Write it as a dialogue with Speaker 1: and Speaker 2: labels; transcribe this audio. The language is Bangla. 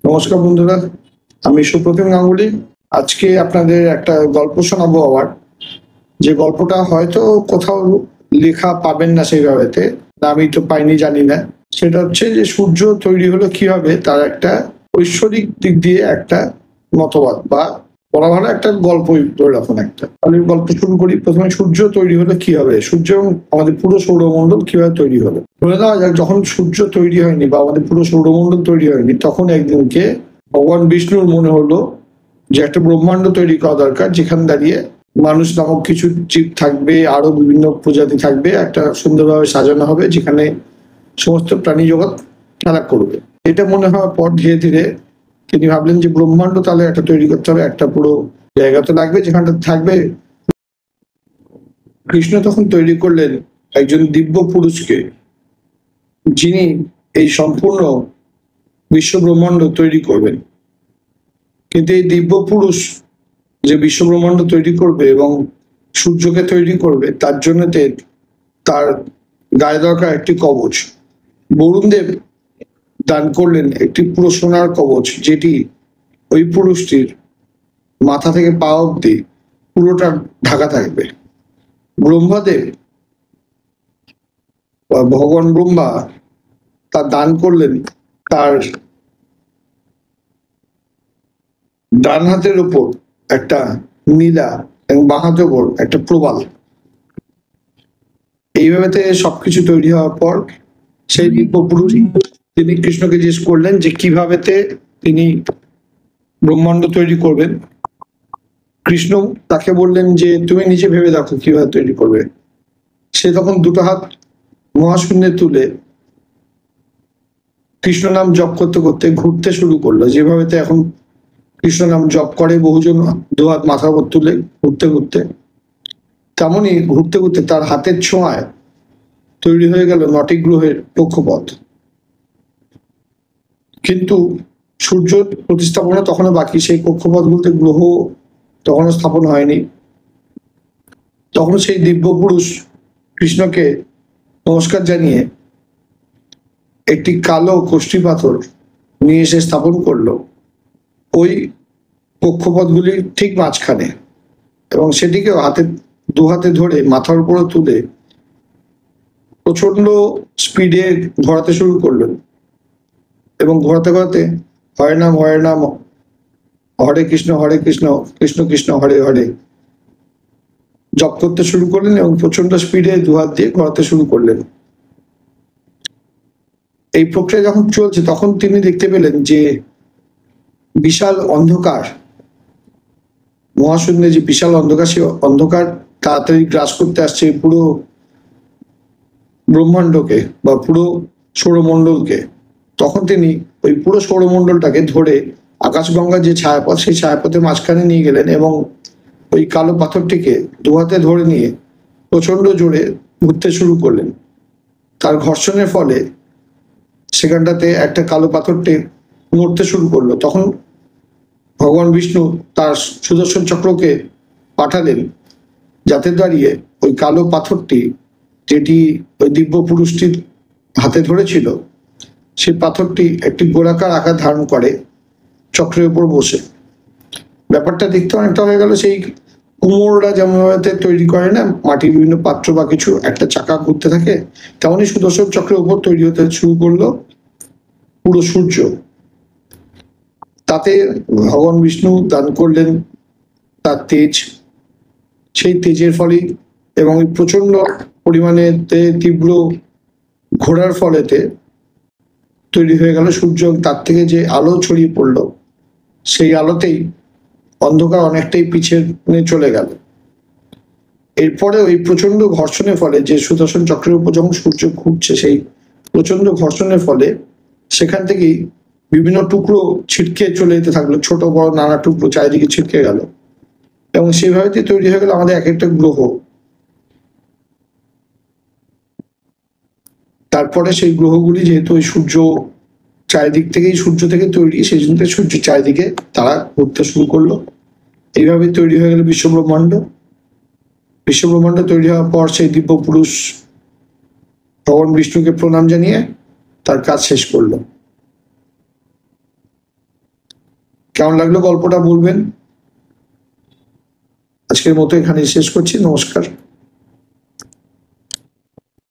Speaker 1: নমস্কার বন্ধুরা, আমি সুপ্রতিম গাঙ্গুলি। আজকে আপনাদের একটা গল্প শোনাবো আবার, যে গল্পটা হয়তো কোথাও লেখা পাবেন না সেইভাবেতে, আমি তো পাইনি, জানি না। সেটা হচ্ছে যে সূর্য তৈরি হলো কিভাবে, তার একটা ঐশ্বরিক দিক দিয়ে একটা মতবাদ, বা বলা ভালো একটা গল্প ধরে রাখুন একটা। তাহলে গল্প শুরু করি। প্রথমে সূর্য তৈরি হলো কিভাবে, সূর্য এবং আমাদের পুরো সৌরমণ্ডল কিভাবে তৈরি হলো। ধরে নেওয়া যাক যখন সূর্য তৈরি হয়নি বা আমাদের পুরো সৌরমণ্ডল তৈরি হয়নি, তখন একদিনকে ভগবান বিষ্ণুর মনে হলো যে একটা ব্রহ্মাণ্ড তৈরি করা দরকার, যেখানে দাঁড়িয়ে মানুষ নামক কিছু জীব থাকবে, আরো বিভিন্ন প্রজাতি থাকবে, একটা সুন্দরভাবে সাজানো হবে, যেখানে সমস্ত প্রাণী জগৎ খেলা করবে। এটা মনে হওয়ার পর ধীরে ধীরে তিনি ভাবলেন যে ব্রহ্মাণ্ড তাহলে একটা তৈরি করতে হবে, একটা পুরো জায়গা তো লাগবে যেখানটা থাকবে। কৃষ্ণ তখন তৈরি করলেন একজন দিব্য পুরুষকে, যিনি এই সম্পূর্ণ বিশ্ব ব্রহ্মাণ্ড তৈরি করবেন। কিন্তু এই দিব্য পুরুষ যে বিশ্ব ব্রহ্মাণ্ড তৈরি করবে এবং সূর্যকে তৈরি করবে, তার জন্য তার গায়ে দরকার একটি কবচ। বরুণদেব দান করলেন একটি পুরো সোনার কবচ, যেটি ওই পুরুষটির মাথা থেকে পা অব্দি পুরোটা ঢাকা থাকবে। ব্রহ্মাদেব বা ভগবান ব্রহ্মা তার দান করলেন তার ডান হাতের উপর একটা নীলা এবং বাঁ হাতের উপর একটা প্রবাল। এইভাবে সবকিছু তৈরি হওয়ার পর সেই দিব্য পুরুষ তিনি কৃষ্ণকে জিজ্ঞেস করলেন যে কিভাবে তিনি ব্রহ্মাণ্ড তৈরি করবেন। কৃষ্ণ তাকে বললেন যে তুমি নিজে ভেবে দেখো কিভাবে তৈরি করবে। সে তখন দুটো হাত মহাশূন্যে তুলে কৃষ্ণ নাম জপ করতে করতে ঘুরতে শুরু করলো, যেভাবে এখন কৃষ্ণ নাম জপ করে বহুজন দু হাত মাথার উপর তুলে ঘুরতে ঘুরতে। তেমনই ঘুরতে ঘুরতে তার হাতের ছোঁয়ায় তৈরি হয়ে গেল 9টি গ্রহের কক্ষপথ। কিন্তু সূর্য প্রতিস্থাপনা তখনও বাকি, সেই কক্ষপথ বলতে গ্রহ তখনও স্থাপন হয়নি। তখন সেই দিব্য পুরুষ কৃষ্ণকে নমস্কার জানিয়ে একটি কালো কষ্টি পাথর নিয়ে এসে স্থাপন করলো ওই কক্ষপথগুলির ঠিক মাঝখানে, এবং সেটিকে দু হাতে ধরে মাথার উপরে তুলে প্রচন্ড স্পিডে ঘোরাতে শুরু করলেন। এবং ঘোরাতে ঘোরাতে হরে নাম হরে কৃষ্ণ কৃষ্ণ কৃষ্ণ হরে হরে জপ করতে শুরু করলেন, এবং প্রচন্ড স্পিডে দু হাত দিয়ে ঘোরাতে শুরু করলেন। এই প্রক্রিয়া যখন চলছে, তখন তিনি দেখতে পেলেন যে বিশাল অন্ধকার, মহাশূন্যে যে বিশাল অন্ধকার, সে অন্ধকার তাড়াতাড়ি গ্রাস করতে আসছে পুরো ব্রহ্মাণ্ডকে বা পুরো সৌরমণ্ডলকে। তখন তিনি ওই পুরো সৌরমণ্ডলটাকে ধরে আকাশগঙ্গার যে ছায়াপথ, সেই ছায়াপথের মাঝখানে নিয়ে গেলেন, এবং ওই কালো পাথরটিকে দু হাতে ধরে নিয়ে প্রচন্ড জোরে ঘুরতে শুরু করলেন। তার ঘর্ষণের ফলে সেখানটাতে একটা কালো পাথরটি নড়তে শুরু করলো। তখন ভগবান বিষ্ণু তার সুদর্শন চক্রকে পাঠালেন, যাতে দাঁড়িয়ে ওই কালো পাথরটি, যেটি ওই দিব্য পুরুষটির হাতে ধরেছিল, সেই পাথরটি একটি গোলাকার আকার ধারণ করে চক্রের উপর বসে। ব্যাপারটা দেখতে অনেকটা হয়ে গেল সেই কুমোররা যেমন তৈরি করে না, মাটির বিভিন্ন পাত্র বা কিছু, একটা চাকা ঘুরতে থাকে, তেমনই সুদর্শন চক্রের উপর তৈরি হতে শুরু করলো পুরো সূর্য। তাতে ভগবান বিষ্ণু দান করলেন তার তেজ। সেই তেজের ফলে এবং প্রচন্ড পরিমাণে তীব্র ঘোরার ফলেতে তৈরি হয়ে গেল সূর্য। তার থেকে যে আলো ছড়িয়ে পড়লো, সেই আলোতেই অন্ধকার অনেকটাই পিছনে চলে গেল। এরপরে ওই প্রচন্ড ঘর্ষণের ফলে, যে সুদর্শন চক্রের উপর যখন সূর্য ঘুরছে, সেই প্রচন্ড ঘর্ষণের ফলে সেখান থেকেই বিভিন্ন টুকরো ছিটকে চলে যেতে থাকলো, ছোট বড় নানা টুকরো চারিদিকে ছিটকে গেল, এবং সেইভাবে তৈরি হয়ে গেল আমাদের এক একটা গ্রহ। তারপরে সেই গ্রহগুলি, যেহেতু ওই সূর্য চারিদিক থেকেই সূর্য থেকে তৈরি, সেই জন্য সূর্য চারিদিকে তারা ঘুরতে শুরু করলো। এইভাবে তৈরি হয়ে গেল বিশ্বব্রহ্মাণ্ড। বিশ্বব্রহ্মাণ্ড তৈরি হওয়ার পর সেই দিব্য পুরুষ ভগবান বিষ্ণুকে প্রণাম জানিয়ে তার কাজ শেষ করলো। কেমন লাগলো গল্পটা বলবেন। আজকের মতো এখানে শেষ করছি, নমস্কার।